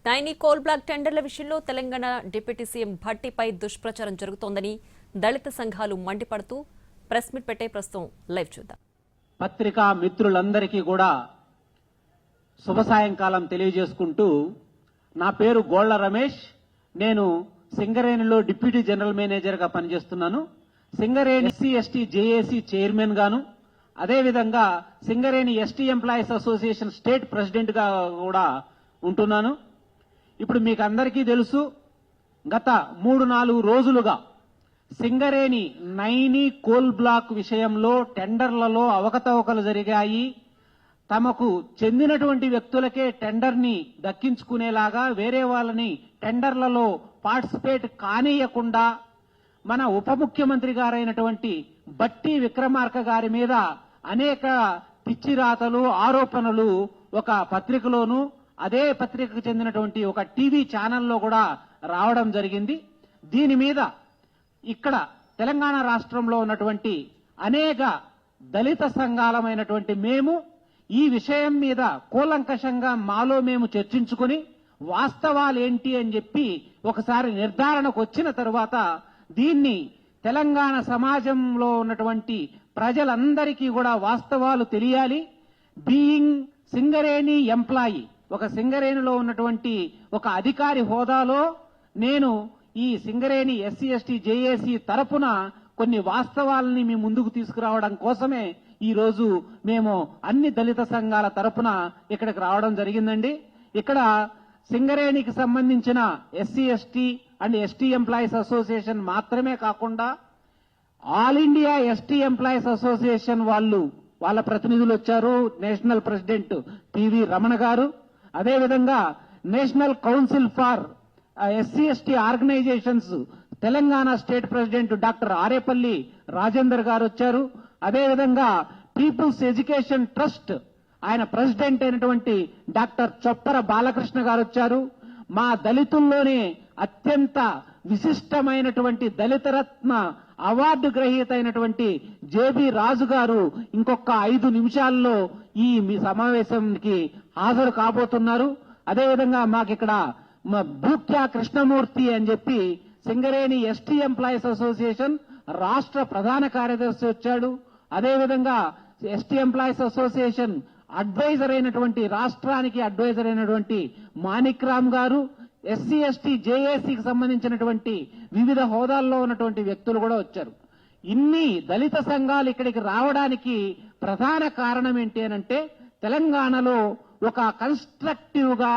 Naini coal block టెండర్ల విషయంలో Telangana deputy CM భట్టిపై దుష్ప్రచారం జరుగుతోందని దళిత సంఘాలు మండిపడుతూ ప్రెస్ మీట్ పెట్టే ప్రస్తుతం లైవ్ చూద్దాం. పత్రికా మిత్రులందరికీ కూడా శుభ సాయంకాలం తెలియజేసుకుంటూ, నా పేరు గోళ్ల రమేష్. నేను సింగరేణిలో డిప్యూటీ జనరల్ మేనేజర్ గా పనిచేస్తున్నాను. Singareni SC ST JAC chairman గాను, అదేవిధంగా Singareni ST employees association state president గా కూడా ఉంటున్నాను. ఇప్పుడు మీకు అందరికీ తెలుసు, గత 3-4 రోజులుగా సింగరేణి నైని కోల్ బ్లాక్ విషయంలో టెండర్లలో అవకతవకలు జరిగాయి. తమకు చెందినటువంటి వ్యక్తులకే టెండర్ ని దక్కించుకునేలాగా వేరే వాళ్ళని టెండర్లలో పార్టిసిపేట్ కానీయకుండా మన ఉప ముఖ్యమంత్రి గారైనటువంటి బట్టి విక్రమార్క గారి మీద అనేక పిచ్చిరాతలు, ఆరోపణలు ఒక పత్రికలోనూ, అదే పత్రికకు చెందినటువంటి ఒక టీవీ ఛానల్లో కూడా రావడం జరిగింది. దీని మీద ఇక్కడ తెలంగాణ రాష్ట్రంలో ఉన్నటువంటి అనేక దళిత సంఘాలమైనటువంటి మేము ఈ విషయం మీద కూలంకషంగా మాలో మేము చర్చించుకుని వాస్తవాలు ఏంటి అని చెప్పి ఒకసారి నిర్ధారణకు వచ్చిన తర్వాత దీన్ని తెలంగాణ సమాజంలో ఉన్నటువంటి ప్రజలందరికీ కూడా వాస్తవాలు తెలియాలి. బీయింగ్ సింగరేణి ఎంప్లాయీ, ఒక సింగరేణిలో ఉన్నటువంటి ఒక అధికారి హోదాలో నేను ఈ సింగరేణి ఎస్సీ ఎస్టీ జేఏసీ తరపున కొన్ని వాస్తవాలని మీ ముందుకు తీసుకురావడం కోసమే ఈ రోజు మేము అన్ని దళిత సంఘాల తరపున ఇక్కడికి రావడం జరిగిందండి. ఇక్కడ సింగరేణికి సంబంధించిన SC ST and ST employees association మాత్రమే కాకుండా all India ST employees association వాళ్ళ ప్రతినిధులు వచ్చారు. National president PV Ramana garu, అదేవిధంగా national council for SC ST organisations Telangana state president doctor Arepalli Rajender garu వచ్చారు. అదేవిధంగా పీపుల్స్ ఎడ్యుకేషన్ ట్రస్ట్ ఆయన ప్రెసిడెంట్ అయినటువంటి డాక్టర్ చొప్పర బాలకృష్ణ గారు వచ్చారు. మా దళితుల్లోనే అత్యంత విశిష్టమైనటువంటి దళిత రత్న అవార్డు గ్రహీత అయినటువంటి జేబీ రాజు గారు ఇంకొక 5 నిమిషాల్లో ఈ సమావేశానికి హాజరు కాబోతున్నారు. అదేవిధంగా మాకిక్కడ భూక్యా కృష్ణమూర్తి అని చెప్పి సింగరేణి ఎస్టీ ఎంప్లాయీస్ అసోసియేషన్ రాష్ట్ర ప్రధాన కార్యదర్శి వచ్చాడు. అదేవిధంగా ఎస్టీ ఎంప్లాయీస్ అసోసియేషన్ అడ్వైజర్ అయినటువంటి రాష్ట్రానికి అడ్వైజర్ అయినటువంటి మాణిక్ రామ్ గారు, ఎస్సీ ఎస్టీ జేఏసీకి సంబంధించినటువంటి వివిధ హోదాల్లో ఉన్నటువంటి వ్యక్తులు కూడా వచ్చారు. ఇన్ని దళిత సంఘాలు ఇక్కడికి రావడానికి ప్రధాన కారణం ఏంటి అనంటే, తెలంగాణలో ఒక కన్స్ట్రక్టివ్ గా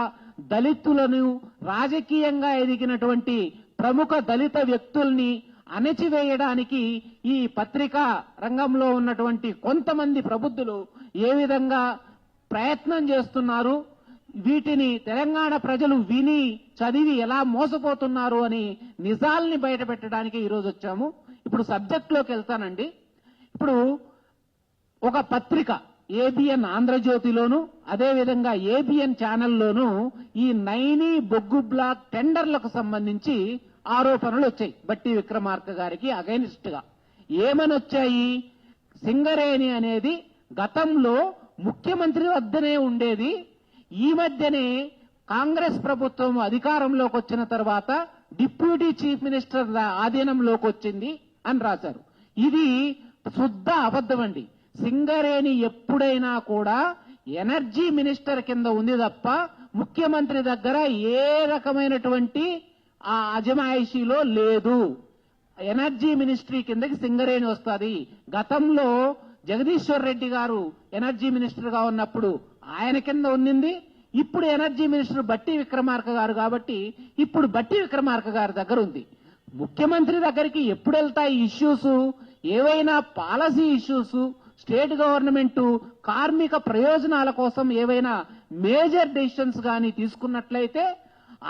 దళితులను రాజకీయంగా ఎదిగినటువంటి ప్రముఖ దళిత వ్యక్తుల్ని అణచివేయడానికి ఈ పత్రికా రంగంలో ఉన్నటువంటి కొంతమంది ప్రబుద్ధులు ఏ విధంగా ప్రయత్నం చేస్తున్నారు, వీటిని తెలంగాణ ప్రజలు విని చదివి ఎలా మోసపోతున్నారు అని నిజాల్ని బయటపెట్టడానికి ఈరోజు వచ్చాము. ఇప్పుడు సబ్జెక్ట్లోకి వెళ్తానండి. ఇప్పుడు ఒక పత్రిక ఏబిఎన్ ఆంధ్రజ్యోతిలోను, అదేవిధంగా ఏబిఎన్ ఛానల్లోనూ ఈ నైని బొగ్గు బ్లాక్ టెండర్లకు సంబంధించి ఆరోపణలు వచ్చాయి బట్టి విక్రమార్క గారికి అగైనిస్ట్ గా. ఏమని వచ్చాయి? సింగరేణి అనేది గతంలో ముఖ్యమంత్రి వద్దనే ఉండేది, ఈ మధ్యనే కాంగ్రెస్ ప్రభుత్వం అధికారంలోకి వచ్చిన తర్వాత డిప్యూటీ చీఫ్ మినిస్టర్ ఆధీనంలోకి వచ్చింది అని రాశారు. ఇది శుద్ధ అబద్ధం అండి. సింగరేణి ఎప్పుడైనా కూడా ఎనర్జీ మినిస్టర్ కింద ఉంది తప్ప ముఖ్యమంత్రి దగ్గర ఏ రకమైనటువంటి ఆ అజమాయిషీలో లేదు. ఎనర్జీ మినిస్ట్రీ కిందకి సింగరేణి వస్తుంది. గతంలో జగదీశ్వర్ రెడ్డి గారు ఎనర్జీ మినిస్టర్ గా ఉన్నప్పుడు ఆయన కింద ఉన్నింది. ఇప్పుడు ఎనర్జీ మినిస్టర్ బట్టి విక్రమార్క గారు కాబట్టి ఇప్పుడు బట్టి విక్రమార్క గారి దగ్గర ఉంది. ముఖ్యమంత్రి దగ్గరికి ఎప్పుడు వెళ్తాయి ఇష్యూస్? ఏవైనా పాలసీ ఇష్యూస్, స్టేట్ గవర్నమెంట్ కార్మిక ప్రయోజనాల కోసం ఏవైనా మేజర్ డెసిషన్స్ కానీ తీసుకున్నట్లయితే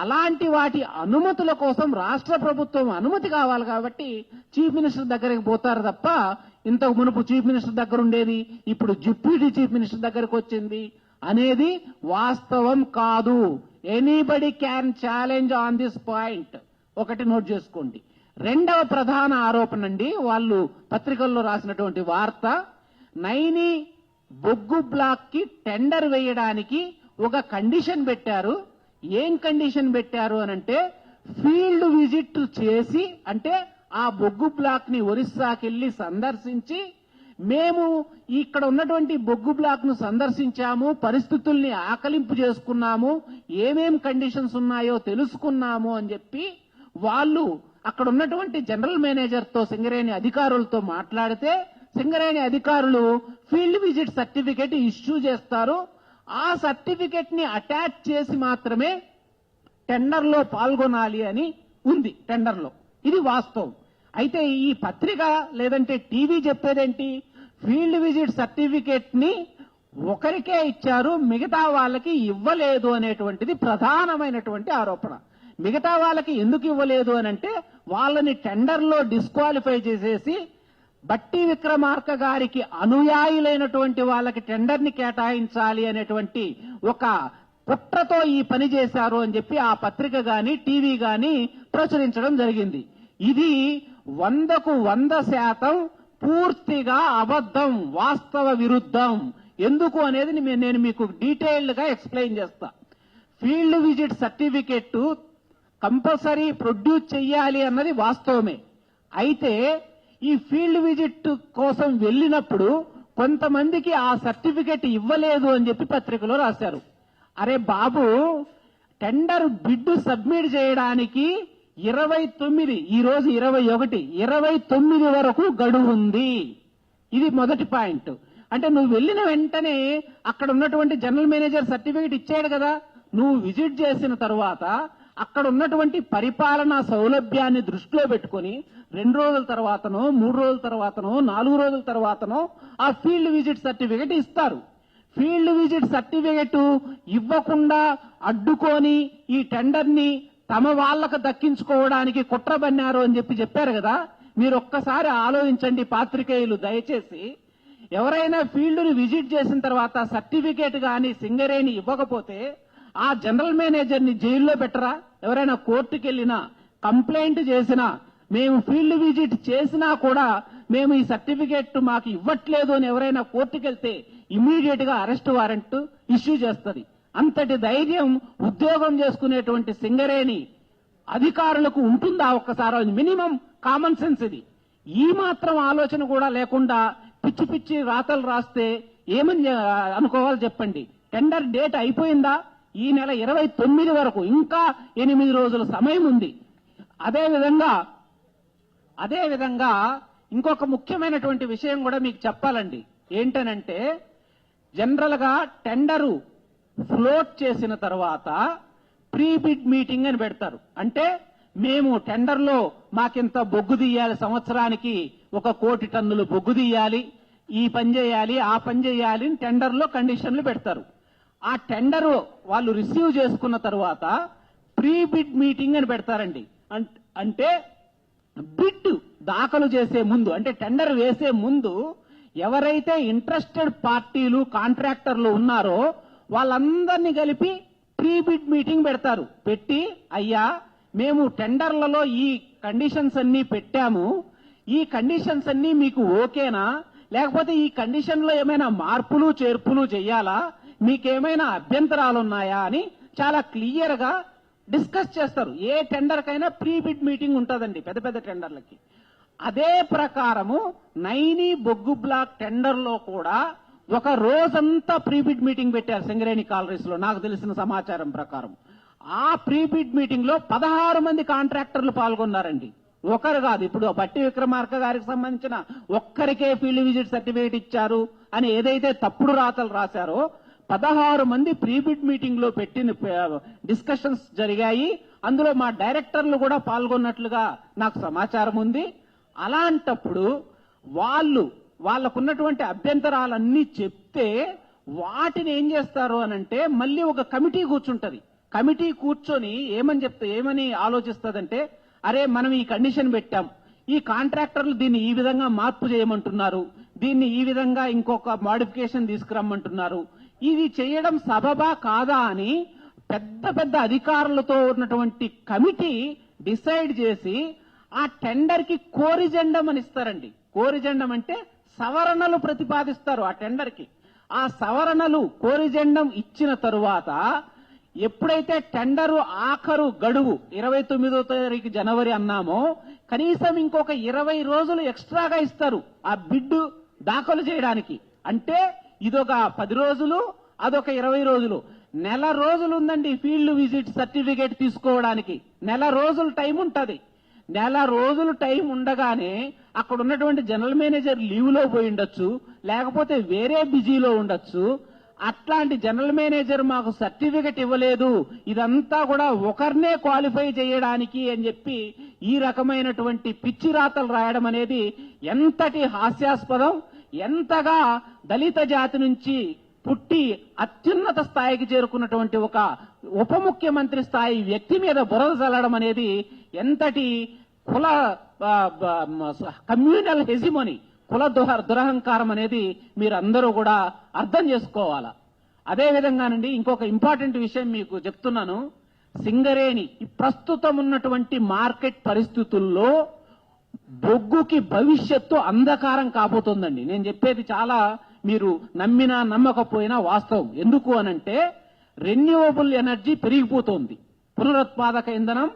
అలాంటి వాటి అనుమతుల కోసం రాష్ట్ర ప్రభుత్వం అనుమతి కావాలి కాబట్టి చీఫ్ మినిస్టర్ దగ్గరికి పోతారు తప్ప, ఇంతకు మునుపు చీఫ్ మినిస్టర్ దగ్గర ఉండేది ఇప్పుడు డిప్యూటీ చీఫ్ మినిస్టర్ దగ్గరకు వచ్చింది అనేది వాస్తవం కాదు. Anybody can challenge on this point. ఒకటి నోట్ చేసుకోండి. రెండవ ప్రధాన ఆరోపణ అండి, వాళ్ళు పత్రికల్లో రాసినటువంటి వార్త, నైని బొగ్గు బ్లాక్ కి టెండర్ వేయడానికి ఒక కండిషన్ పెట్టారు. ఏం కండిషన్ పెట్టారు అనంటే ఫీల్డ్ విజిట్ చేసి, అంటే ఆ బొగ్గు బ్లాక్ ని ఒరిస్సాకి వెళ్లి సందర్శించి, మేము ఇక్కడ ఉన్నటువంటి బొగ్గు బ్లాక్ ను సందర్శించాము, పరిస్థితుల్ని ఆకలింపు చేసుకున్నాము, ఏమేం కండిషన్స్ ఉన్నాయో తెలుసుకున్నాము అని చెప్పి వాళ్ళు అక్కడ ఉన్నటువంటి జనరల్ మేనేజర్ తో, సింగరేణి అధికారులతో మాట్లాడితే సింగరేణి అధికారులు ఫీల్డ్ విజిట్ సర్టిఫికేట్ ఇష్యూ చేస్తారు. ఆ సర్టిఫికేట్ ని అటాచ్ చేసి మాత్రమే టెండర్ లో పాల్గొనాలి అని ఉంది టెండర్ లో. ఇది వాస్తవం. అయితే ఈ పత్రిక లేదంటే టీవీ చెప్పేదేంటి, ఫీల్డ్ విజిట్ సర్టిఫికేట్ ని ఒకరికే ఇచ్చారు, మిగతా వాళ్ళకి ఇవ్వలేదు అనేటువంటిది ప్రధానమైనటువంటి ఆరోపణ. మిగతా వాళ్ళకి ఎందుకు ఇవ్వలేదు అనంటే వాళ్ళని టెండర్ లో డిస్క్వాలిఫై చేసేసి బట్టి విక్రమార్క గారికి అనుయాయులైనటువంటి వాళ్ళకి టెండర్ ని కేటాయించాలి అనేటువంటి ఒక కుట్రతో ఈ పని చేశారు అని చెప్పి ఆ పత్రిక గాని టీవీ గాని ప్రచురించడం జరిగింది. ఇది 100కు 100% పూర్తిగా అబద్ధం, వాస్తవ విరుద్ధం. ఎందుకు అనేది నేను మీకు డీటెయిల్డ్ గా ఎక్స్ప్లెయిన్ చేస్తా. Field visit certificate compulsory produce చెయ్యాలి అన్నది వాస్తవమే. అయితే ఈ ఫీల్డ్ విజిట్ కోసం వెళ్ళినప్పుడు కొంతమందికి ఆ సర్టిఫికెట్ ఇవ్వలేదు అని చెప్పి పత్రికలో రాశారు. అరే బాబు, టెండర్ బిడ్ సబ్మిట్ చేయడానికి 29, ఈ రోజు 21, 29 వరకు గడువు ఉంది. ఇది మొదటి పాయింట్. అంటే నువ్వు వెళ్ళిన వెంటనే అక్కడ ఉన్నటువంటి జనరల్ మేనేజర్ సర్టిఫికెట్ ఇచ్చాడు కదా. నువ్వు విజిట్ చేసిన తర్వాత అక్కడ ఉన్నటువంటి పరిపాలనా సౌలభ్యాన్ని దృష్టిలో పెట్టుకుని 2 రోజుల తర్వాతనో, 3 రోజుల తర్వాతనో, 4 రోజుల తర్వాతనో ఆ ఫీల్డ్ విజిట్ సర్టిఫికెట్ ఇస్తారు. ఫీల్డ్ విజిట్ సర్టిఫికెట్ ఇవ్వకుండా అడ్డుకొని ఈ టెండర్ ని తమ వాళ్లకు దక్కించుకోవడానికి కుట్రబన్నారు అని చెప్పారు కదా. మీరు ఒక్కసారి ఆలోచించండి పాత్రికేయులు, దయచేసి. ఎవరైనా ఫీల్డ్ ని విజిట్ చేసిన తర్వాత సర్టిఫికేట్ గాని సింగరేణి ఇవ్వకపోతే ఆ జనరల్ మేనేజర్ ని జైల్లో పెట్టరా? ఎవరైనా కోర్టుకు వెళ్ళినా, కంప్లైంట్ చేసినా, మేము ఫీల్డ్ విజిట్ చేసినా కూడా మేము ఈ సర్టిఫికేట్ మాకు ఇవ్వట్లేదు అని ఎవరైనా కోర్టుకు వెళ్తే ఇమీడియట్ గా అరెస్ట్ వారెంట్ ఇష్యూ చేస్తుంది. అంతటి ధైర్యం ఉద్యోగం చేసుకునేటువంటి సింగరేణి అధికారులకు ఉంటుందా? ఒక్కసారి మినిమం కామన్ సెన్స్ ఇది. ఈ మాత్రం ఆలోచన కూడా లేకుండా పిచ్చి పిచ్చి రాతలు రాస్తే ఏమని అనుకోవాలి చెప్పండి. టెండర్ డేట్ అయిపోయిందా? ఈ నెల 29 వరకు ఇంకా 8 రోజుల సమయం ఉంది. అదేవిధంగా ఇంకొక ముఖ్యమైనటువంటి విషయం కూడా మీకు చెప్పాలండి. ఏంటనంటే జనరల్ గా టెండరు ఫ్లోట్ చేసిన తర్వాత ప్రీ బిడ్ మీటింగ్ అని పెడతారు. అంటే మేము టెండర్ లో మాకింత బొగ్గు తీయాలి, సంవత్సరానికి 1 కోటి టన్నులు బొగ్గు తీయాలి, ఈ పని చేయాలి, ఆ పని చేయాలి అని టెండర్ లో కండిషన్లు పెడతారు. ఆ టెండర్ వాళ్ళు రిసీవ్ చేసుకున్న తర్వాత ప్రీ బిడ్ మీటింగ్ అని పెడతారండి. అంటే బిడ్ దాఖలు చేసే ముందు, అంటే టెండర్ వేసే ముందు ఎవరైతే ఇంట్రెస్టెడ్ పార్టీలు, కాంట్రాక్టర్లు ఉన్నారో వాళ్ళందరినీ కలిపి ప్రీ బిడ్ మీటింగ్ పెడతారు. పెట్టి, అయ్యా మేము టెండర్లలో ఈ కండిషన్స్ అన్ని పెట్టాము, ఈ కండిషన్స్ అన్ని మీకు ఓకేనా, లేకపోతే ఈ కండిషన్ లో ఏమైనా మార్పులు చేర్పులు చేయాలా, మీకేమైనా అభ్యంతరాలు ఉన్నాయా అని చాలా క్లియర్ గా డిస్కస్ చేస్తారు. ఏ టెండర్ కైనా ప్రీ బిడ్ మీటింగ్ ఉంటుందండి పెద్ద పెద్ద టెండర్లకి. అదే ప్రకారము నైని బొగ్గు బ్లాక్ టెండర్ లో కూడా ఒక రోజంతా ప్రీ బిడ్ మీటింగ్ పెట్టారు సింగరేణి కాలరీస్ లో, నాకు తెలిసిన సమాచారం ప్రకారం. ఆ ప్రీ బిడ్ మీటింగ్ లో 16 మంది కాంట్రాక్టర్లు పాల్గొన్నారండి, ఒకరు కాదు. ఇప్పుడు బట్టి విక్రమార్క గారికి సంబంధించిన ఒక్కరికే ఫీల్డ్ విజిట్ సర్టిఫికేట్ ఇచ్చారు అని ఏదైతే తప్పుడు రాతలు రాశారో 16 మంది ప్రీ బిడ్ మీటింగ్ లో పెట్టిన డిస్కషన్స్ జరిగాయి. అందులో మా డైరెక్టర్లు కూడా పాల్గొన్నట్లుగా నాకు సమాచారం ఉంది. అలాంటప్పుడు వాళ్ళకున్నటువంటి అభ్యంతరాలన్నీ చెప్తే వాటిని ఏం చేస్తారు అనంటే మళ్ళీ ఒక కమిటీ కూర్చుంటది. కమిటీ కూర్చొని ఏమని ఆలోచిస్తుందంటే, అరే మనం ఈ కండిషన్ పెట్టాం, ఈ కాంట్రాక్టర్లు దీన్ని ఈ విధంగా మార్పు చేయమంటున్నారు, దీన్ని ఈ విధంగా ఇంకొక మోడిఫికేషన్ తీసుకురమ్మంటున్నారు, ఇది చేయడం సబబా కాదా అని పెద్ద పెద్ద అధికారులతో ఉన్నటువంటి కమిటీ డిసైడ్ చేసి ఆ టెండర్ కి కోరిజెండం అని ఇస్తారండి. కోరిజెండం అంటే సవరణలు ప్రతిపాదిస్తారు ఆ టెండర్ కి. ఆ సవరణలు కోరిజెండం ఇచ్చిన తరువాత ఎప్పుడైతే టెండరు ఆఖరు గడువు 29వ తారీఖు జనవరి అన్నామో కనీసం ఇంకొక 20 రోజులు ఎక్స్ట్రాగా ఇస్తారు ఆ బిడ్ దాఖలు చేయడానికి. అంటే ఇదొక 10 రోజులు, అదొక 20 రోజులు, నెల రోజులు ఉందండి ఫీల్డ్ విజిట్ సర్టిఫికేట్ తీసుకోవడానికి. నెల రోజులు టైం ఉంటది. నెల రోజులు టైం ఉండగానే అక్కడ ఉన్నటువంటి జనరల్ మేనేజర్ లీవ్ లో పోయి ఉండొచ్చు, లేకపోతే వేరే బిజీలో ఉండొచ్చు. అట్లాంటి జనరల్ మేనేజర్ మాకు సర్టిఫికెట్ ఇవ్వలేదు, ఇదంతా కూడా ఒకరినే క్వాలిఫై చేయడానికి అని చెప్పి ఈ రకమైనటువంటి పిచ్చి రాతలు రాయడం అనేది ఎంతటి హాస్యాస్పదం, ఎంతగా దళిత జాతి నుంచి పుట్టి అత్యున్నత స్థాయికి చేరుకున్నటువంటి ఒక ఉప ముఖ్యమంత్రి స్థాయి వ్యక్తి మీద బురద చల్లడం అనేది ఎంతటి కుల కమ్యూనల్ హెజిమోని, కుల దురహంకారం అనేది మీరందరూ కూడా అర్థం చేసుకోవాలా. అదే విధంగానండి ఇంకొక ఇంపార్టెంట్ విషయం మీకు చెప్తున్నాను. సింగరేణి ప్రస్తుతం ఉన్నటువంటి మార్కెట్ పరిస్థితుల్లో బొగ్గుకి భవిష్యత్తు అంధకారం కాబోతుందండి. నేను చెప్పేది చాలా మీరు నమ్మినా నమ్మకపోయినా వాస్తవం. ఎందుకు అనంటే రెన్యూవబుల్ ఎనర్జీ పెరిగిపోతోంది, పునరుత్పాదక ఇంధనం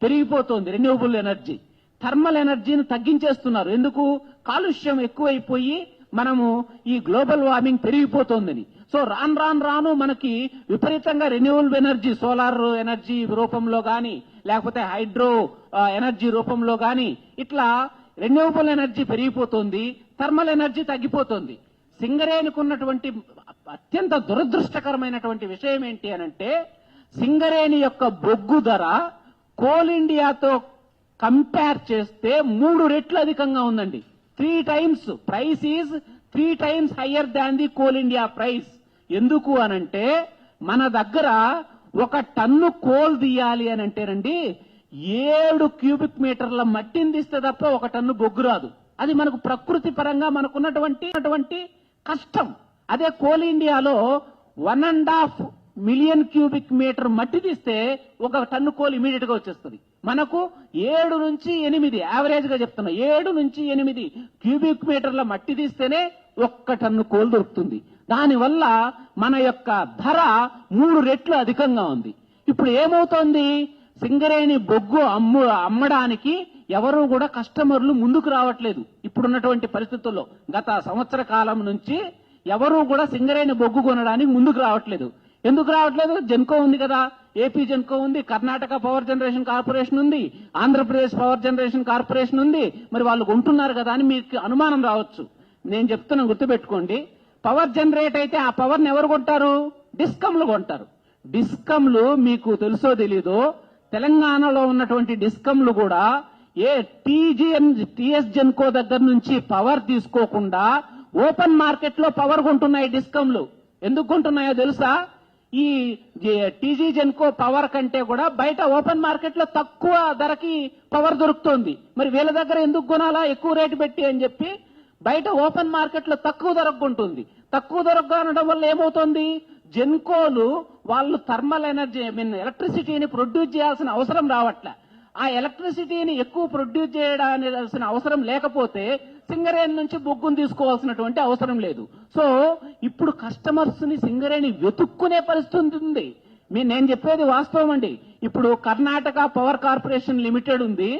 పెరిగిపోతోంది, రెన్యూవబుల్ ఎనర్జీ. థర్మల్ ఎనర్జీని తగ్గించేస్తున్నారు. ఎందుకు? కాలుష్యం ఎక్కువైపోయి మనము ఈ గ్లోబల్ వార్మింగ్ పెరిగిపోతోందని. సో రాను మనకి విపరీతంగా రెన్యూవబుల్ ఎనర్జీ, సోలార్ ఎనర్జీ రూపంలో గాని, లేకపోతే హైడ్రో ఎనర్జీ రూపంలో గాని ఇట్లా రెన్యూవబుల్ ఎనర్జీ పెరిగిపోతుంది, థర్మల్ ఎనర్జీ తగ్గిపోతుంది. సింగరేణికి ఉన్నటువంటి అత్యంత దురదృష్టకరమైనటువంటి విషయం ఏంటి అనంటే సింగరేణి యొక్క బొగ్గు ధర కోల్ ఇండియాతో కంపేర్ చేస్తే 3 రెట్లు అధికంగా ఉందండి. 3 times price is 3 times higher than the coal India price. ఎందుకు అనంటే మన దగ్గర ఒక టన్ను కోల్ తీయాలి అని అంటేనండి 7 క్యూబిక్ మీటర్ల మట్టిని తీస్తే తప్ప 1 టన్ను బొగ్గు రాదు. అది మనకు ప్రకృతి పరంగా మనకున్నటువంటి కష్టం. అదే కోల్ ఇండియాలో 1.5 మిలియన్ క్యూబిక్ మీటర్ మట్టి తీస్తే 1 టన్ను కోల్ ఇమీడియట్ గా వచ్చేస్తుంది. మనకు 7 నుంచి 8 యావరేజ్ గా చెప్తున్నా, 7 నుంచి 8 క్యూబిక్ మీటర్ల మట్టి తీస్తేనే 1 టన్ను కోల్ దొరుకుతుంది. దానివల్ల మన యొక్క ధర 3 రెట్లు అధికంగా ఉంది. ఇప్పుడు ఏమవుతోంది? సింగరేణి బొగ్గు అమ్మడానికి ఎవరు కూడా కస్టమర్లు ముందుకు రావట్లేదు. ఇప్పుడున్నటువంటి పరిస్థితుల్లో గత సంవత్సర కాలం నుంచి ఎవరు కూడా సింగరేణి బొగ్గు కొనడానికి ముందుకు రావట్లేదు. ఎందుకు రావట్లేదు? జెన్కో ఉంది కదా, ఏపీ జెన్కో ఉంది, కర్ణాటక పవర్ జనరేషన్ కార్పొరేషన్ ఉంది, ఆంధ్రప్రదేశ్ పవర్ జనరేషన్ కార్పొరేషన్ ఉంది. మరి వాళ్ళు కొంటున్నారు కదా అని మీకు అనుమానం రావచ్చు. నేను చెప్తున్నా, గుర్తుపెట్టుకోండి. పవర్ జనరేట్ అయితే ఆ పవర్ని ఎవరు కొంటారు? డిస్కంలు కొంటారు. డిస్కంలు మీకు తెలుసో తెలీదో, తెలంగాణలో ఉన్నటువంటి డిస్కంలు కూడా టీఎస్ జెన్కో దగ్గర నుంచి పవర్ తీసుకోకుండా ఓపెన్ మార్కెట్ లో పవర్ కొంటున్నాయి డిస్కంలు. ఎందుకు కొంటున్నాయో తెలుసా? ఈ టీజీ జెన్కో పవర్ కంటే కూడా బయట ఓపెన్ మార్కెట్ లో తక్కువ ధరకి పవర్ దొరుకుతోంది. మరి వీళ్ళ దగ్గర ఎందుకు కొనాలా ఎక్కువ రేటు పెట్టి అని చెప్పి బయట ఓపెన్ మార్కెట్ లో తక్కువ ధరకు కొంటుంది. తక్కువ ధరకు కొనడం వల్ల ఏమవుతుంది? జెన్కోలు వాళ్ళు థర్మల్ ఎనర్జీ ఎలక్ట్రిసిటీని ప్రొడ్యూస్ చేయాల్సిన అవసరం రావట్లే. ఆ ఎలక్ట్రిసిటీని ఎక్కువ ప్రొడ్యూస్ చేయాల్సిన అవసరం లేకపోతే సింగరేణి నుంచి బొగ్గును తీసుకోవాల్సినటువంటి అవసరం లేదు. సో ఇప్పుడు కస్టమర్స్ ని సింగరేణి వెతుక్కునే పరిస్థితి ఉంది. నేను చెప్పేది వాస్తవం అండి. ఇప్పుడు కర్ణాటక పవర్ కార్పొరేషన్ లిమిటెడ్ ఉంది.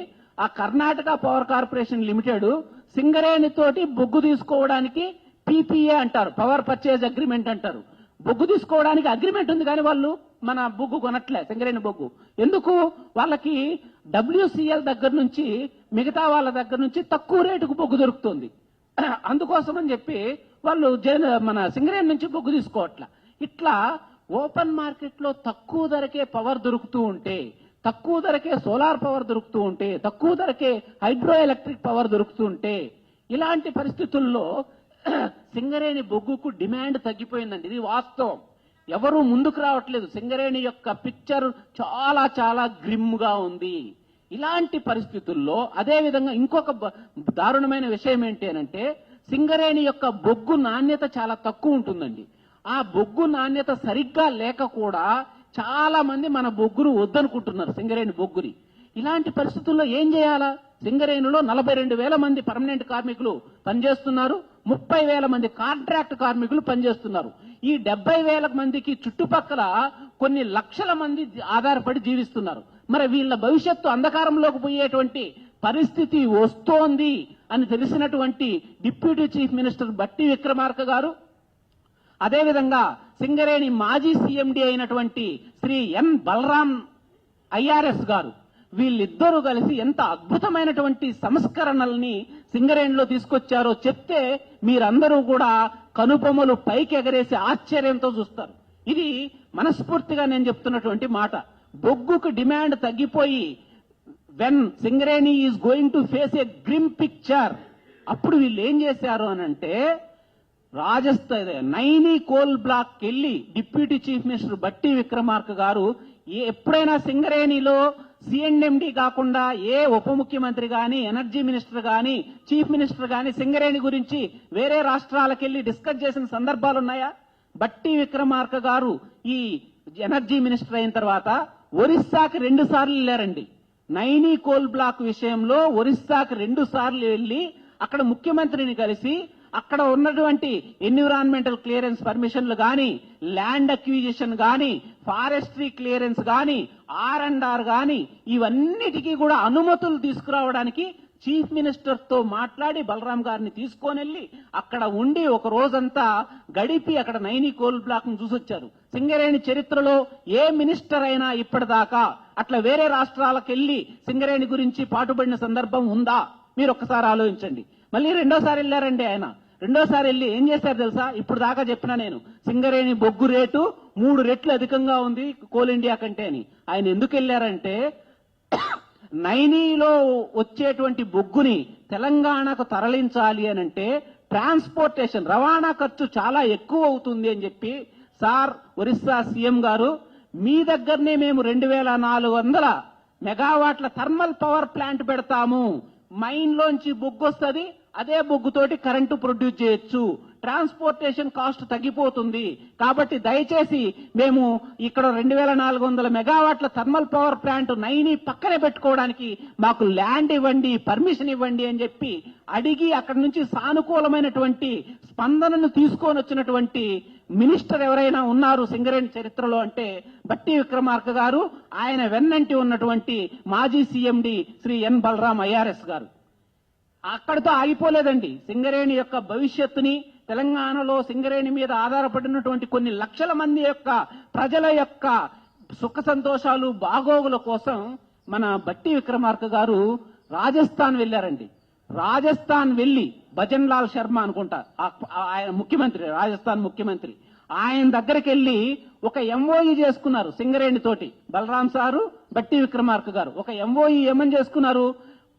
ఆ Karnataka power corporation limited Singareni తోటి బొగ్గు తీసుకోవడానికి పీపీఏ అంటారు, పవర్ పర్చేజ్ అగ్రిమెంట్ అంటారు. బొగ్గు తీసుకోవడానికి అగ్రిమెంట్ ఉంది, కానీ వాళ్ళు మన బొగ్గు కొనట్లే, సింగరేణి బొగ్గు. ఎందుకు? వాళ్ళకి WCL దగ్గర నుంచి మిగతా వాళ్ళ దగ్గర నుంచి తక్కువ రేటుకు బొగ్గు దొరుకుతుంది. అందుకోసం అని చెప్పి వాళ్ళు మన సింగరేణి నుంచి బొగ్గు తీసుకోవట్లా. ఇట్లా ఓపెన్ మార్కెట్ లో తక్కువ ధరకే పవర్ దొరుకుతూ ఉంటే, తక్కువ ధరకే సోలార్ పవర్ దొరుకుతూ ఉంటే, తక్కువ ధరకే హైడ్రో ఎలక్ట్రిక్ పవర్ దొరుకుతూ ఉంటే, ఇలాంటి పరిస్థితుల్లో సింగరేణి బొగ్గుకు డిమాండ్ తగ్గిపోయిందండి. ఇది వాస్తవం. ఎవరు ముందుకు రావట్లేదు. సింగరేణి యొక్క పిక్చర్ చాలా చాలా గ్రిమ్ గా ఉంది. ఇలాంటి పరిస్థితుల్లో అదే విధంగా ఇంకొక దారుణమైన విషయం ఏంటి అనంటే సింగరేణి యొక్క బొగ్గు నాణ్యత చాలా తక్కువ ఉంటుందండి. ఆ బొగ్గు నాణ్యత సరిగ్గా లేక కూడా చాలా మంది మన బొగ్గును వద్దనుకుంటున్నారు, సింగరేణి బొగ్గుని. ఇలాంటి పరిస్థితుల్లో ఏం చేయాలా? సింగరేణిలో 42,000 మంది పర్మనెంట్ కార్మికులు పనిచేస్తున్నారు. 30,000 మంది కాంట్రాక్ట్ కార్మికులు పనిచేస్తున్నారు. ఈ 70,000 మందికి చుట్టుపక్కల కొన్ని లక్షల మంది ఆధారపడి జీవిస్తున్నారు. మరి వీళ్ళ భవిష్యత్తు అంధకారంలోకి పోయేటువంటి పరిస్థితి వస్తోంది అని తెలిసినటువంటి deputy chief minister Bhatti Vikramarka గారు, అదేవిధంగా సింగరేణి మాజీ సీఎండీ అయినటువంటి శ్రీ ఎన్ బలరాం ఐఆర్ఎస్ గారు, వీళ్ళిద్దరూ కలిసి ఎంత అద్భుతమైనటువంటి సంస్కరణల్ని సింగరేణిలో తీసుకొచ్చారో చెప్తే మీరందరూ కూడా కనుబొమ్మలు పైకి ఎగరేసి ఆశ్చర్యంతో చూస్తారు. ఇది మనస్ఫూర్తిగా నేను చెప్తున్నటువంటి మాట. బొగ్గుకు డిమాండ్ తగ్గిపోయి when Singareni is going to face A grim picture, అప్పుడు వీళ్ళు ఏం చేశారు అనంటే రాజస్థాన్ నైనీ కోల్ బ్లాక్ వెళ్లి deputy chief minister Bhatti Vikramarka గారు ఎప్పుడైనా సింగరేణిలో సిఎండ్ఎండి కాకుండా ఏ ఉప ముఖ్యమంత్రి గాని, ఎనర్జీ మినిస్టర్ గాని, చీఫ్ మినిస్టర్ గాని సింగరేణి గురించి వేరే రాష్ట్రాలకు వెళ్లి డిస్కస్ చేసిన సందర్భాలున్నాయా? బట్టి విక్రమార్క గారు ఈ ఎనర్జీ మినిస్టర్ అయిన తర్వాత ఒరిస్సాకి 2 సార్లు వెళ్లారండి. నైనీ కోల్ బ్లాక్ విషయంలో ఒరిస్సాకి 2 సార్లు వెళ్లి అక్కడ ముఖ్యమంత్రిని కలిసి అక్కడ ఉన్నటువంటి ఎన్విరాన్మెంటల్ క్లియరెన్స్ పర్మిషన్లు గాని, ల్యాండ్ అక్విజిషన్ గాని, ఫారెస్ట్రీ క్లియరెన్స్ గాని, R&R గాని ఇవన్నిటికీ కూడా అనుమతులు తీసుకురావడానికి చీఫ్ మినిస్టర్ తో మాట్లాడి బలరాం గారిని తీసుకొని వెళ్లి అక్కడ ఉండి ఒక రోజంతా గడిపి అక్కడ నైనీ కోల్ బ్లాక్ ను చూసొచ్చారు. సింగరేణి చరిత్రలో ఏ మినిస్టర్ అయినా ఇప్పటిదాకా అట్లా వేరే రాష్ట్రాలకు వెళ్లి సింగరేణి గురించి పాటుపడిన సందర్భం ఉందా? మీరు ఒక్కసారి ఆలోచించండి. మళ్ళీ 2వ సారి వెళ్లారండి ఆయన. 2వ సారి వెళ్లి ఏం చేశారు తెలుసా? ఇప్పుడు దాకా చెప్పినా నేను, సింగరేణి బొగ్గు రేటు 3 రెట్లు అధికంగా ఉంది కోల్ ఇండియా కంటే అని. ఆయన ఎందుకు వెళ్లారంటే నైనీలో వచ్చేటువంటి బొగ్గుని తెలంగాణకు తరలించాలి అనంటే ట్రాన్స్పోర్టేషన్ రవాణా ఖర్చు చాలా ఎక్కువ అవుతుంది అని చెప్పి, సార్ ఒరిస్సా సీఎం గారు మీ దగ్గరనే మేము 2,400 మెగావాట్ల థర్మల్ పవర్ ప్లాంట్ పెడతాము, మైన్ లోంచి బొగ్గు వస్తుంది, అదే బొగ్గుతోటి కరెంటు ప్రొడ్యూస్ చేయొచ్చు, ట్రాన్స్పోర్టేషన్ కాస్ట్ తగ్గిపోతుంది, కాబట్టి దయచేసి మేము ఇక్కడ 2,400 మెగావాట్ల థర్మల్ పవర్ ప్లాంట్ నైని పక్కనే పెట్టుకోవడానికి మాకు ల్యాండ్ ఇవ్వండి, పర్మిషన్ ఇవ్వండి అని చెప్పి అడిగి అక్కడి నుంచి సానుకూలమైనటువంటి స్పందనను తీసుకొని వచ్చినటువంటి మినిస్టర్ ఎవరైనా ఉన్నారు సింగరేణి చరిత్రలో అంటే బట్టి విక్రమార్క గారు, ఆయన వెన్నంటి ఉన్నటువంటి మాజీ CMD Shri N Balaram IRS గారు. అక్కడితో ఆగిపోలేదండి. సింగరేణి యొక్క భవిష్యత్తుని, తెలంగాణలో సింగరేణి మీద ఆధారపడినటువంటి కొన్ని లక్షల మంది యొక్క ప్రజల యొక్క సుఖ సంతోషాలు, బాగోగుల కోసం మన బట్టి విక్రమార్క గారు రాజస్థాన్ వెళ్లారండి. రాజస్థాన్ వెళ్లి భజన్ లాల్ శర్మ అనుకుంటా ఆయన ముఖ్యమంత్రి, రాజస్థాన్ ముఖ్యమంత్రి, ఆయన దగ్గరికి వెళ్లి ఒక ఎంఓఈ చేసుకున్నారు సింగరేణి తోటి. బలరాం సారు, బట్టి విక్రమార్క గారు ఒక ఎంఓఈ ఏమని చేసుకున్నారు?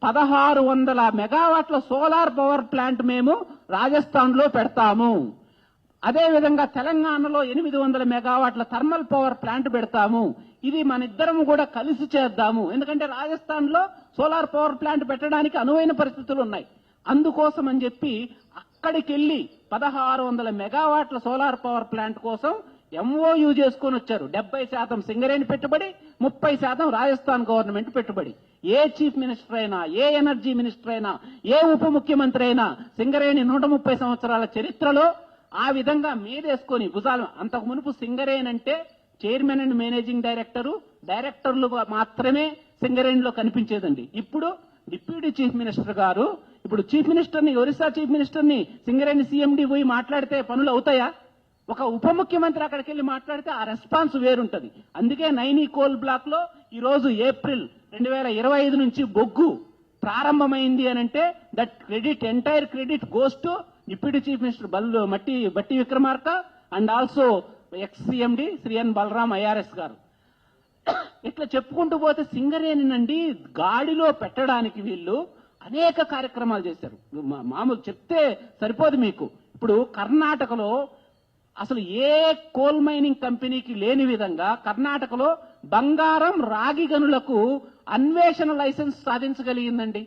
1,600 మెగావాట్ల సోలార్ పవర్ ప్లాంట్ మేము రాజస్థాన్ లో పెడతాము, అదేవిధంగా తెలంగాణలో 800 మెగావాట్ల థర్మల్ పవర్ ప్లాంట్ పెడతాము, ఇది మన ఇద్దరం కూడా కలిసి చేద్దాము. ఎందుకంటే రాజస్థాన్ లో సోలార్ పవర్ ప్లాంట్ పెట్టడానికి అనువైన పరిస్థితులు ఉన్నాయి. అందుకోసం అని చెప్పి అక్కడికి వెళ్లి 1,600 మెగావాట్ల సోలార్ పవర్ ప్లాంట్ కోసం ఎంఓయూ చేసుకొని వచ్చారు. 70% సింగరేణి పెట్టుబడి, 30% రాజస్థాన్ గవర్నమెంట్ పెట్టుబడి. ఏ చీఫ్ మినిస్టర్ అయినా, ఏ ఎనర్జీ మినిస్టర్ అయినా, ఏ ఉప ముఖ్యమంత్రి అయినా సింగరేణి 130 సంవత్సరాల చరిత్రలో ఆ విధంగా మీదేసుకొని భుజాలు. అంతకు మునుపు సింగరేణి అంటే చైర్మన్ అండ్ మేనేజింగ్ డైరెక్టర్లు మాత్రమే సింగరేణిలో కనిపించేదండి. ఇప్పుడు డిప్యూటీ చీఫ్ మినిస్టర్ గారు, ఇప్పుడు చీఫ్ మినిస్టర్ని, ఒరిస్సా చీఫ్ మినిస్టర్ని సింగరేణి సీఎండీ పోయి మాట్లాడితే పనులు అవుతాయా? ఒక ఉప ముఖ్యమంత్రి అక్కడికి వెళ్లి మాట్లాడితే ఆ రెస్పాన్స్ వేరుంటది. అందుకే నైనీ కోల్ బ్లాక్ లో ఈ రోజు ఏప్రిల్ 2025 నుంచి బొగ్గు ప్రారంభమైంది అని అంటే that credit, entire credit goes to deputy chief minister Bhatti Vikramarka and also ex CMD Shri N Balaram IRS గారు. ఇట్లా చెప్పుకుంటూ పోతే సింగరేణినండి గాడిలో పెట్టడానికి వీళ్ళు అనేక కార్యక్రమాలు చేశారు. మామూలు చెప్తే సరిపోదు మీకు. ఇప్పుడు కర్ణాటకలో అసలు ఏ కోల్ మైనింగ్ కంపెనీకి లేని విధంగా కర్ణాటకలో బంగారం, రాగి గనులకు అన్వేషణ లైసెన్స్ సాధించగలిగిందండి.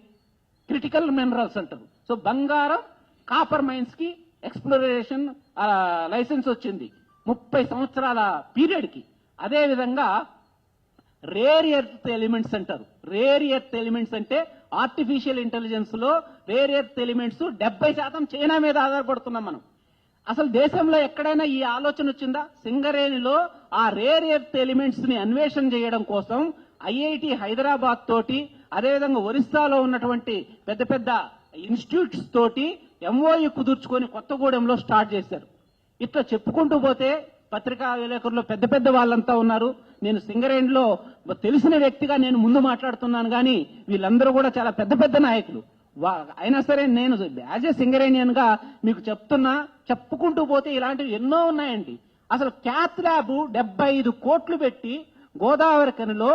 క్రిటికల్ మినరల్స్ అంటారు. సో బంగారం, కాపర్ మైన్స్ కి ఎక్స్ప్లోరేషన్ లైసెన్స్ వచ్చింది 30 సంవత్సరాల పీరియడ్ కి. అదేవిధంగా రేర్ ఎర్త్ ఎలిమెంట్స్ అంటారు. రేర్ ఎర్త్ ఎలిమెంట్స్ అంటే ఆర్టిఫిషియల్ ఇంటెలిజెన్స్ లో రేర్ ఎర్త్ ఎలిమెంట్స్ 70% చైనా మీద ఆధారపడుతున్నాం మనం. అసలు దేశంలో ఎక్కడైనా ఈ ఆలోచన వచ్చిందా? సింగరేణిలో ఆ రేర్ ఎర్త్ ఎలిమెంట్స్ ని అన్వేషణ చేయడం కోసం ఐఐటి హైదరాబాద్ తోటి, అదేవిధంగా ఒరిస్సాలో ఉన్నటువంటి పెద్ద పెద్ద ఇన్స్టిట్యూట్స్ తోటి ఎంఓయు కుదుర్చుకొని కొత్తగూడెంలో స్టార్ట్ చేశారు. ఇట్లా చెప్పుకుంటూ పోతే పత్రికా విలేకరులు పెద్ద పెద్ద వాళ్ళంతా ఉన్నారు. నేను సింగరేణిలో తెలిసిన వ్యక్తిగా నేను ముందు మాట్లాడుతున్నాను, కానీ వీళ్ళందరూ కూడా చాలా పెద్ద పెద్ద నాయకులు. అయినా సరే నేను యాజ్ ఏ సింగరేణియన్ గా మీకు చెప్పుకుంటూ పోతే ఇలాంటివి ఎన్నో ఉన్నాయండి. అసలు క్యాత్ ల్యాబ్ 75 కోట్లు పెట్టి గోదావరి కనిలో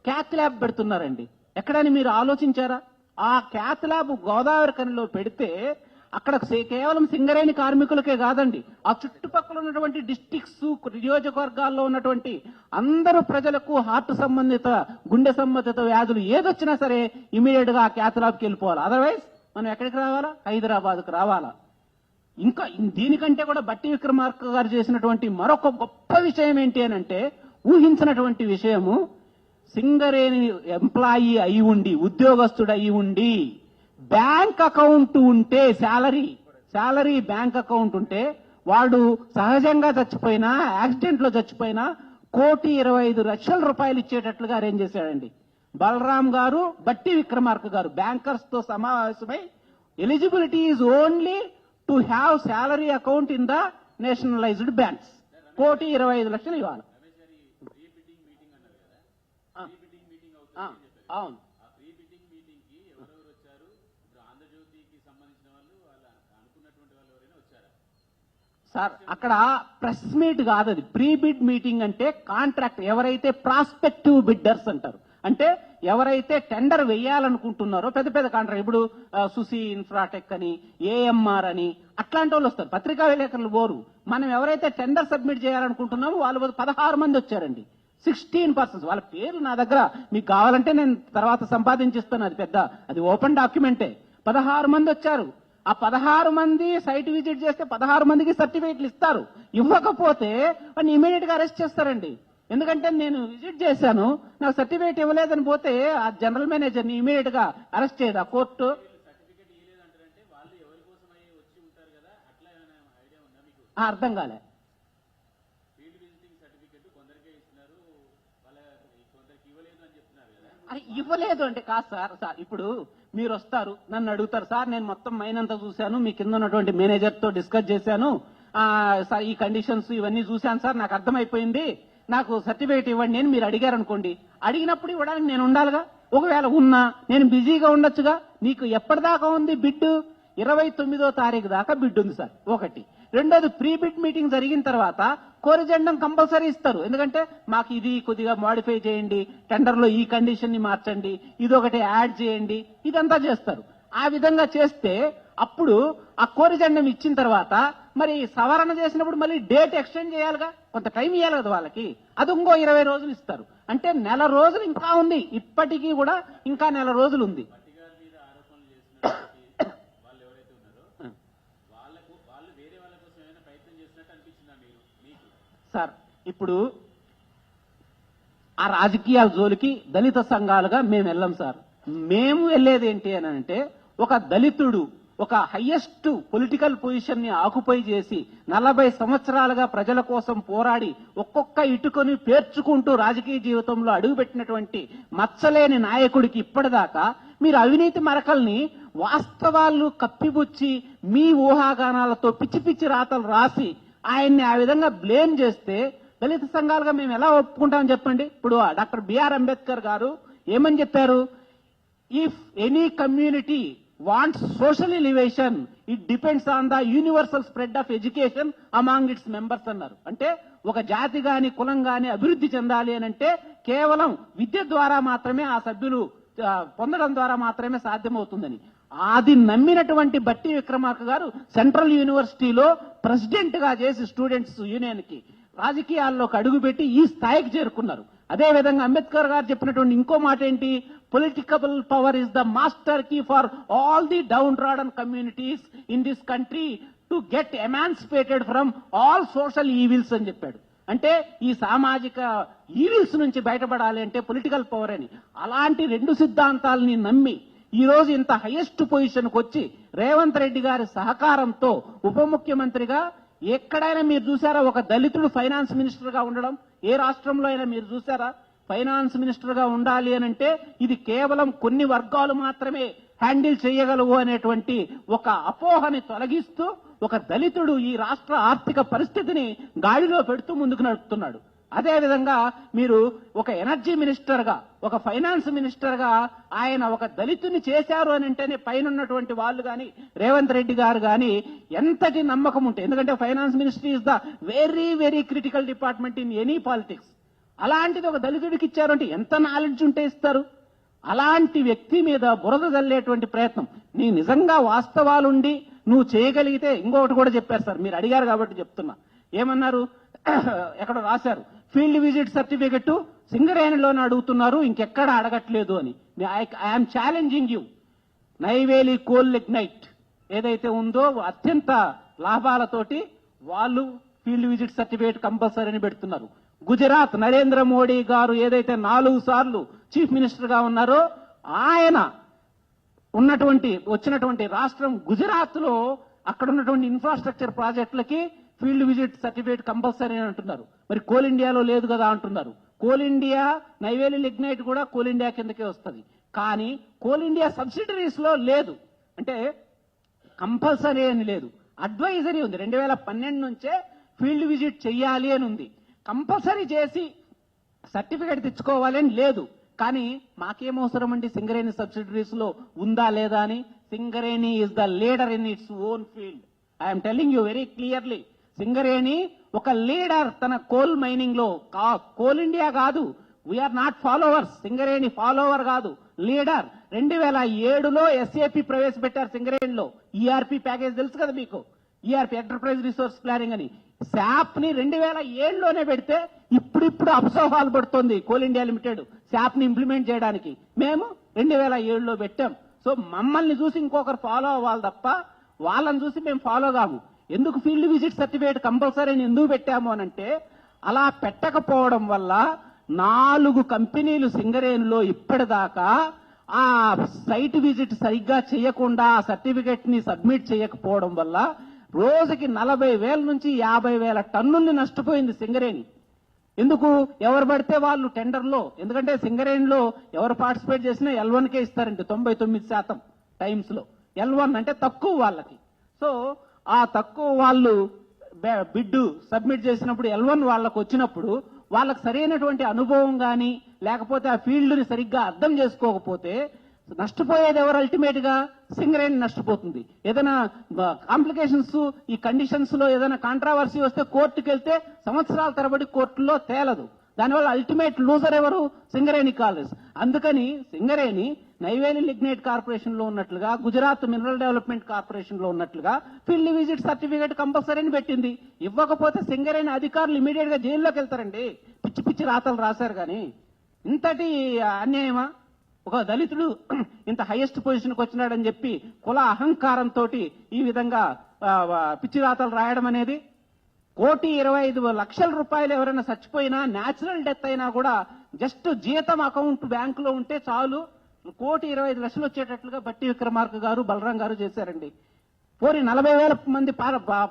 క్యాత్ ల్యాబ్ పెడుతున్నారండి. ఎక్కడని మీరు ఆలోచించారా? ఆ క్యాత్ ల్యాబ్ గోదావరి కనిలో పెడితే అక్కడ కేవలం సింగరేణి కార్మికులకే కాదండి, ఆ చుట్టుపక్కల ఉన్నటువంటి డిస్ట్రిక్ట్స్, నియోజకవర్గాల్లో ఉన్నటువంటి అందరూ ప్రజలకు హార్ట్ సంబంధిత, గుండె సంబంధిత వ్యాధులు ఏదొచ్చినా సరే ఇమీడియట్ గా ఆ క్యాత్ ల్యాబ్కి వెళ్ళిపోవాలి. అదర్వైజ్ మనం ఎక్కడికి రావాలా? హైదరాబాద్కు రావాలా. ఇంకా దీనికంటే కూడా బట్టి విక్రమార్క గారు చేసినటువంటి మరొక గొప్ప విషయం ఏంటి అని అంటే, ఊహించినటువంటి విషయము, సింగరేణి ఎంప్లాయీ అయి ఉండి, ఉద్యోగస్తుడు అయి ఉండి, బ్యాంక్ అకౌంట్ ఉంటే, శాలరీ బ్యాంక్ అకౌంట్ ఉంటే, వాడు సహజంగా చచ్చిపోయినా, యాక్సిడెంట్ లో చచ్చిపోయినా 1,25,00,000 రూపాయలు ఇచ్చేటట్లుగా అరేంజ్ చేశాడండి. బలరాం గారు, బట్టి విక్రమార్క గారు బ్యాంకర్స్ తో సమావేశమై eligibility is only to have salary account in the nationalised banks. 1,25,00,000 ఇవ్వాలి. అవును సార్, అక్కడ ప్రెస్ మీట్ కాదు, అది ప్రీ బిడ్ మీటింగ్. అంటే కాంట్రాక్ట్ ఎవరైతే ప్రాస్పెక్టివ్ బిడ్డర్స్ అంటారు, అంటే ఎవరైతే టెండర్ వేయాలనుకుంటున్నారో పెద్ద పెద్ద కాంట్రాక్ట్, ఇప్పుడు సుసి ఇన్ఫ్రాటెక్ అని, ఏఎంఆర్ అని, అట్లాంటి వాళ్ళు వస్తారు. పత్రికా విలేకరులు పోరు. మనం ఎవరైతే టెండర్ సబ్మిట్ చేయాలనుకుంటున్నామో వాళ్ళు 16 మంది వచ్చారండి. 16%. వాళ్ళ పేరు నా దగ్గర మీకు కావాలంటే నేను తర్వాత సంపాదించిస్తాను, అది ఓపెన్ డాక్యుమెంటే. 16 మంది వచ్చారు. ఆ 16 మంది సైట్ విజిట్ చేస్తే 16 మందికి సర్టిఫికేట్లు ఇస్తారు. ఇవ్వకపోతే వాడిని ఇమీడియట్ గా అరెస్ట్ చేస్తారండి. ఎందుకంటే నేను విజిట్ చేశాను, నాకు సర్టిఫికేట్ ఇవ్వలేదని పోతే ఆ జనరల్ మేనేజర్ ని ఇమీడియట్ గా అరెస్ట్ చేయదు ఆ కోర్టు. అర్థం కాలే. అది ఇవ్వలేదు అంటే కాదు సార్. ఇప్పుడు మీరు వస్తారు, నన్ను అడుగుతారు, సార్ నేను మొత్తం మైన్ అంతా చూశాను, మీ కింద ఉన్నటువంటి మేనేజర్ తో డిస్కస్ చేశాను, సార్ ఈ కండిషన్స్ ఇవన్నీ చూశాను సార్, నాకు అర్థమైపోయింది, నాకు సర్టిఫికేట్ ఇవ్వండి అని మీరు అడిగారు అనుకోండి. అడిగినప్పుడు ఇవ్వడానికి నేను ఉండాలిగా. ఒకవేళ ఉన్నా నేను బిజీగా ఉండొచ్చుగా. నీకు ఎప్పటిదాకా ఉంది బిడ్? 29వ తారీఖు దాకా బిడ్ ఉంది సార్. ఒకటి. రెండోది, ప్రీ బిడ్ మీటింగ్ జరిగిన తర్వాత కోరిజెండం కంపల్సరీ ఇస్తారు. ఎందుకంటే మాకు ఇది కొద్దిగా మాడిఫై చేయండి, టెండర్ లో ఈ కండిషన్ ని మార్చండి, ఇది ఒకటి యాడ్ చేయండి, ఇదంతా చేస్తారు. ఆ విధంగా చేస్తే అప్పుడు ఆ కోరిజెండం ఇచ్చిన తర్వాత మరి సవరణ చేసినప్పుడు మళ్ళీ డేట్ ఎక్స్టెండ్ చేయాలిగా, కొంత టైం ఇవ్వాలి కదా వాళ్ళకి. అది ఇంకో 20 రోజులు ఇస్తారు. అంటే నెల రోజులు ఇంకా ఉంది, ఇప్పటికీ కూడా ఇంకా నెల రోజులు ఉంది. సార్, ఇప్పుడు ఆ రాజకీయాల జోలికి దళిత సంఘాలుగా మేము వెళ్ళాం సార్. మేము వెళ్ళేది ఏంటి అని అంటే, ఒక దళితుడు ఒక హైయెస్ట్ పొలిటికల్ పొజిషన్ ని ఆక్యుపై చేసి 40 సంవత్సరాలుగా ప్రజల కోసం పోరాడి ఒక్కొక్క ఇటుకొని పేర్చుకుంటూ రాజకీయ జీవితంలో అడుగుపెట్టినటువంటి మచ్చలేని నాయకుడికి ఇప్పటిదాకా మీరు అవినీతి మరకల్ని వాస్తవాలు కప్పిపుచ్చి మీ ఊహాగానాలతో పిచ్చి పిచ్చి రాతలు రాసి ఆయన్ని ఆ విధంగా బ్లేమ్ చేస్తే దళిత సంఘాలుగా మేము ఎలా ఒప్పుకుంటామని చెప్పండి. ఇప్పుడు డాక్టర్ బిఆర్ అంబేద్కర్ గారు ఏమని చెప్పారు? If any community wants social elevation, it depends on the universal spread of education among its members అన్నారు. అంటే ఒక జాతి గాని కులం గాని అభివృద్ధి చెందాలి అని అంటే కేవలం విద్య ద్వారా మాత్రమే ఆ సభ్యులు పొందడం ద్వారా మాత్రమే సాధ్యమవుతుందని అది నమ్మినటువంటి బట్టి విక్రమార్క గారు సెంట్రల్ యూనివర్సిటీలో ప్రెసిడెంట్ గా చేసి స్టూడెంట్స్ యూనియన్ కి రాజకీయాల్లోకి అడుగుపెట్టి ఈ స్థాయికి చేరుకున్నారు. అదే విధంగా అంబేద్కర్ గారు చెప్పినటువంటి ఇంకో మాట ఏంటి? Political power is the master key for all the downtrodden communities in this country to get emancipated from all social evils అని చెప్పాడు. అంటే ఈ సామాజిక ఈవిల్స్ నుంచి బయటపడాలి అంటే పొలిటికల్ పవర్ అని. అలాంటి రెండు సిద్ధాంతాలని నమ్మి ఈ రోజు ఇంత హైయెస్ట్ పొజిషన్కి వచ్చి రేవంత్ రెడ్డి గారి సహకారంతో ఉప ముఖ్యమంత్రిగా ఎక్కడైనా మీరు చూసారా ఒక దళితుడు ఫైనాన్స్ మినిస్టర్ గా ఉండడం? ఏ రాష్ట్రంలో అయినా మీరు చూసారా? ఫైనాన్స్ మినిస్టర్ గా ఉండాలి అని అంటే ఇది కేవలం కొన్ని వర్గాలు మాత్రమే హ్యాండిల్ చేయగలవు అనేటువంటి ఒక అపోహని తొలగిస్తూ ఒక దళితుడు ఈ రాష్ట్ర ఆర్థిక పరిస్థితిని గాడిలో పెడుతూ ముందుకు నడుపుతున్నాడు. అదేవిధంగా మీరు ఒక ఎనర్జీ మినిస్టర్ గా, ఒక ఫైనాన్స్ మినిస్టర్ గా ఆయన ఒక దళితుని చేశారు అని అంటేనే పైన ఉన్నటువంటి వాళ్ళు కానీ రేవంత్ రెడ్డి గారు కానీ ఎంతటి నమ్మకం ఉంటే, ఎందుకంటే finance ministry is the very very critical department in any politics. అలాంటిది ఒక దళితుడికి ఇచ్చారంటే ఎంత నాలెడ్జ్ ఉంటే ఇస్తారు? అలాంటి వ్యక్తి మీద బురద జల్లేటువంటి ప్రయత్నం. నీ నిజంగా వాస్తవాలుండి నువ్వు చేయగలిగితే ఇంకొకటి కూడా చెప్పారు సార్, మీరు అడిగారు కాబట్టి చెప్తున్నా. ఏమన్నారు? ఎక్కడ రాశారు, ఫీల్డ్ విజిట్ సర్టిఫికెట్ సింగరేణిలోనే అడుగుతున్నారు, ఇంకెక్కడ అడగట్లేదు అని. I'm challenging you. Neyveli coal lignite ఏదైతే ఉందో అత్యంత లాభాలతోటి వాళ్ళు ఫీల్డ్ విజిట్ సర్టిఫికేట్ కంపల్సరీ అని పెడుతున్నారు. గుజరాత్ నరేంద్ర మోడీ గారు ఏదైతే 4 సార్లు చీఫ్ మినిస్టర్ గా ఉన్నారో ఆయన వచ్చినటువంటి రాష్ట్రం గుజరాత్ లో అక్కడ ఉన్నటువంటి ఇన్ఫ్రాస్ట్రక్చర్ ప్రాజెక్టులకి ఫీల్డ్ విజిట్ సర్టిఫికేట్ కంపల్సరీ అని అంటున్నారు. మరి కోల్ ఇండియాలో లేదు కదా అంటున్నారు. కోల్ ఇండియా నైవేలి లిగ్నైట్ కూడా కోల్ ఇండియా కిందకే వస్తుంది. కానీ కోల్ ఇండియా సబ్సిడరీస్ లో లేదు. అంటే కంపల్సరీ అని లేదు, అడ్వైజరీ ఉంది. 2012 నుంచే ఫీల్డ్ విజిట్ చెయ్యాలి అని ఉంది. కంపల్సరీ చేసి సర్టిఫికేట్ తెచ్చుకోవాలి అని లేదు. కానీ మాకేం అవసరం అండి సింగరేణి సబ్సిడరీస్ లో ఉందా లేదా అని? Singareni is the leader in its own field. I'm telling you very clearly. Singareni ఒక లీడర్ తన కోల్ మైనింగ్ లో. కోల్ ఇండియా కాదు, we are not followers. Singareni follower కాదు, లీడర్. 2007లో ఎస్ఏపి ప్రవేశపెట్టారు సింగరేణిలో. ఈఆర్పి ప్యాకేజ్ తెలుసు కదా మీకు, ఈఆర్పి ఎంటర్ప్రైజ్ రిసోర్స్ ప్లానింగ్ అని. శాప్ ని 2007లోనే పెడితే ఇప్పుడు అపసోహాలు పడుతోంది కోల్ ఇండియా లిమిటెడ్ శాప్ ని ఇంప్లిమెంట్ చేయడానికి. మేము 2007లో పెట్టాం. సో మమ్మల్ని చూసి ఇంకొకరు ఫాలో అవ్వాలి తప్ప వాళ్ళని చూసి మేము ఫాలో కాము. ఎందుకు ఫీల్డ్ విజిట్ సర్టిఫికేట్ కంపల్సరీ ఎందుకు పెట్టాము అనంటే, అలా పెట్టకపోవడం వల్ల 4 కంపెనీలు సింగరేణిలో ఇప్పటిదాకా ఆ సైట్ విజిట్ సరిగ్గా చేయకుండా ఆ సర్టిఫికేట్ ని సబ్మిట్ చేయకపోవడం వల్ల రోజుకి 40,000 నుంచి 50,000 టన్నుల్ని నష్టపోయింది సింగరేణి. ఎందుకు? ఎవరు పడితే వాళ్ళు టెండర్లో. ఎందుకంటే సింగరేణిలో ఎవరు పార్టిసిపేట్ చేసినా L1కే ఇస్తారండి 99% టైమ్స్ లో. L1 అంటే తక్కువ వాళ్ళకి. సో ఆ తక్కువ వాళ్ళు బిడ్ సబ్మిట్ చేసినప్పుడు L1 వాళ్ళకు వచ్చినప్పుడు వాళ్ళకి సరైనటువంటి అనుభవం కానీ లేకపోతే ఆ ఫీల్డ్ ని సరిగ్గా అర్థం చేసుకోకపోతే నష్టపోయేది ఎవరు? అల్టిమేట్ గా సింగరేణి నష్టపోతుంది. ఏదైనా కాంప్లికేషన్స్ ఈ కండిషన్స్ లో ఏదైనా కాంట్రావర్సీ వస్తే కోర్టుకు వెళ్తే సంవత్సరాల తరబడి కోర్టులో తేలదు. దానివల్ల అల్టిమేట్ లూజర్ ఎవరు? సింగరేణి కాలేజ్. అందుకని సింగరేణి నైవేలి లిగ్నైట్ కార్పొరేషన్ లో ఉన్నట్లుగా, గుజరాత్ మినరల్ డెవలప్మెంట్ కార్పొరేషన్ లో ఉన్నట్లుగా ఫీల్డ్ విజిట్ సర్టిఫికేట్ కంపల్సరీ అని పెట్టింది. ఇవ్వకపోతే సింగరేణి అధికారులు ఇమీడియట్ గా జైల్లోకి వెళ్తారండి. పిచ్చి పిచ్చి రాతలు రాశారు. కానీ ఇంతటి అన్యాయమా? ఒక దళితుడు ఇంత హైయెస్ట్ పొజిషన్కి వచ్చినాడని చెప్పి కుల అహంకారంతో ఈ విధంగా పిచ్చి రాతలు రాయడం అనేది. 1,25,00,000 రూపాయలు ఎవరైనా చచ్చిపోయినా, న్యాచురల్ డెత్ అయినా కూడా జస్ట్ జీతం అకౌంట్ బ్యాంకులో ఉంటే చాలు 1,25,00,000 వచ్చేటట్లుగా బట్టి విక్రమార్క గారు, బలరాం గారు చేశారండి. పోనీ 40,000 మంది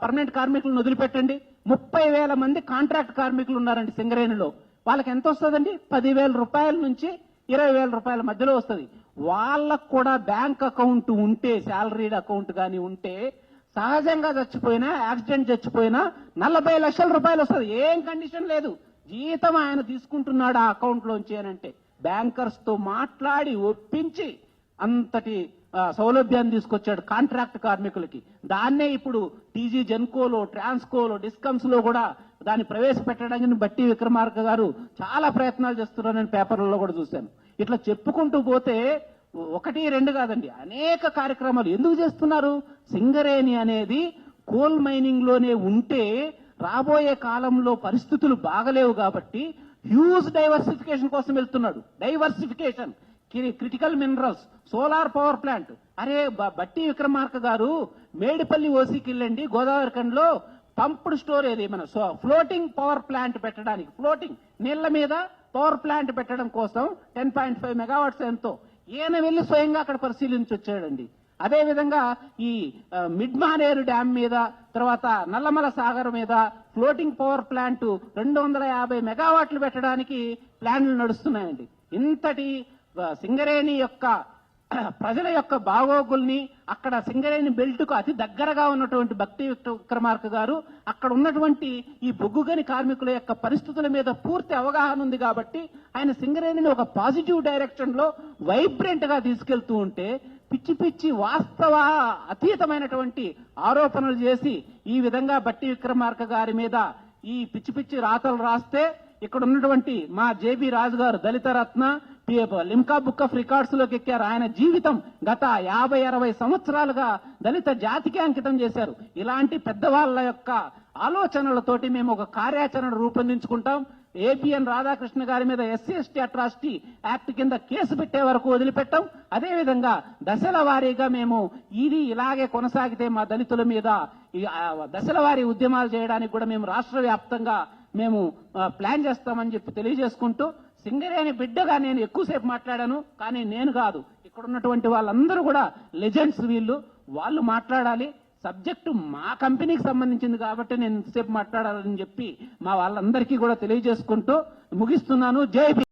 పర్మనెంట్ కార్మికులను వదిలిపెట్టండి, 30,000 మంది కాంట్రాక్ట్ కార్మికులు ఉన్నారండి సింగరేణిలో. వాళ్ళకి ఎంత వస్తుందండి? 10,000 రూపాయల నుంచి 20,000 రూపాయల మధ్యలో వస్తుంది. వాళ్ళకు కూడా బ్యాంక్ అకౌంట్ ఉంటే, శాలరీడ్ అకౌంట్ కానీ ఉంటే, సహజంగా చచ్చిపోయినా, యాక్సిడెంట్ చచ్చిపోయినా 40 లక్షల రూపాయలు వస్తుంది. ఏం కండిషన్ లేదు, జీతం ఆయన తీసుకుంటున్నాడు ఆ అకౌంట్ లోంచి అని అంటే బ్యాంకర్స్ తో మాట్లాడి ఒప్పించి అంతటి సౌలభ్యాన్ని తీసుకొచ్చాడు కాంట్రాక్ట్ కార్మికులకి. దాన్నే ఇప్పుడు టీజీ జెన్కోలో, ట్రాన్స్కోలో, డిస్కమ్స్ లో కూడా దాన్ని ప్రవేశపెట్టడానికి బట్టి విక్రమార్క గారు చాలా ప్రయత్నాలు చేస్తున్నారని పేపర్లలో కూడా చూశాను. ఇట్లా చెప్పుకుంటూ పోతే 1, 2 కాదండి, అనేక కార్యక్రమాలు ఎందుకు చేస్తున్నారు? సింగరేణి అనేది కోల్ మైనింగ్ లోనే ఉంటే రాబోయే కాలంలో పరిస్థితులు బాగలేవు కాబట్టి హ్యూజ్ డైవర్సిఫికేషన్ కోసం వెళ్తున్నాడు. Diversification, critical minerals, solar power plant. అరే బట్టి విక్రమార్క గారు మేడిపల్లి ఓసీకి వెళ్ళండి, గోదావరి ఖండ్లో పంప్డ్ స్టోరేజ్ మన ఫ్లోటింగ్ పవర్ ప్లాంట్ పెట్టడానికి, ఫ్లోటింగ్ నీళ్ల మీద పవర్ ప్లాంట్ పెట్టడం కోసం 10.5 మెగావాట్స్ ఎంతో ఈయన వెళ్లి స్వయంగా అక్కడ పరిశీలించి వచ్చాడండి. అదేవిధంగా ఈ మిడ్ మానేరు డ్యామ్ మీద, తర్వాత నల్లమల సాగర్ మీద ఫ్లోటింగ్ పవర్ ప్లాంట్ 250 మెగావాట్లు పెట్టడానికి ప్లాన్లు నడుస్తున్నాయండి. ఇంతటి సింగరేణి యొక్క ప్రజల యొక్క బాగోగుల్ని, అక్కడ సింగరేణి బెల్ట్ కు అతి దగ్గరగా ఉన్నటువంటి భక్తి విక్రమార్క గారు అక్కడ ఉన్నటువంటి ఈ బొగ్గుగని కార్మికుల యొక్క పరిస్థితుల మీద పూర్తి అవగాహన ఉంది కాబట్టి ఆయన సింగరేణిని ఒక పాజిటివ్ డైరెక్షన్ లో వైబ్రెంట్ గా తీసుకెళ్తూ ఉంటే పిచ్చి పిచ్చి వాస్తవ అతీతమైనటువంటి ఆరోపణలు చేసి ఈ విధంగా భట్టి విక్రమార్క గారి మీద ఈ పిచ్చి పిచ్చి రాతలు రాస్తే ఇక్కడ ఉన్నటువంటి మా జేబీ రాజు గారు దళిత రత్న లిమ్కా బుక్ ఆఫ్ రికార్డ్స్ లోకి ఎక్కారు. ఆయన జీవితం గత 50-60 సంవత్సరాలుగా దళిత జాతికి అంకితం చేశారు. ఇలాంటి పెద్దవాళ్ల యొక్క ఆలోచనలతోటి మేము ఒక కార్యాచరణ రూపొందించుకుంటాం. ఏబిఎన్ రాధాకృష్ణ గారి మీద SC/ST అట్రాసిటీ యాక్ట్ కింద కేసు పెట్టే వరకు వదిలిపెట్టాం. అదేవిధంగా దశల వారీగా మేము ఇది ఇలాగే కొనసాగితే మా దళితుల మీద దశల వారీ ఉద్యమాలు చేయడానికి కూడా మేము రాష్ట్ర వ్యాప్తంగా మేము ప్లాన్ చేస్తామని చెప్పి తెలియజేసుకుంటూ, సింగరేణి బిడ్డగా నేను ఎక్కువసేపు మాట్లాడాను, కానీ నేను కాదు, ఇక్కడ ఉన్నటువంటి వాళ్ళందరూ కూడా లెజెండ్స్, వాళ్ళు మాట్లాడాలి. సబ్జెక్టు మా కంపెనీకి సంబంధించింది కాబట్టి నేను ఇంతసేపు మాట్లాడాలని చెప్పి మా వాళ్ళందరికీ కూడా తెలియజేసుకుంటూ ముగిస్తున్నాను. జై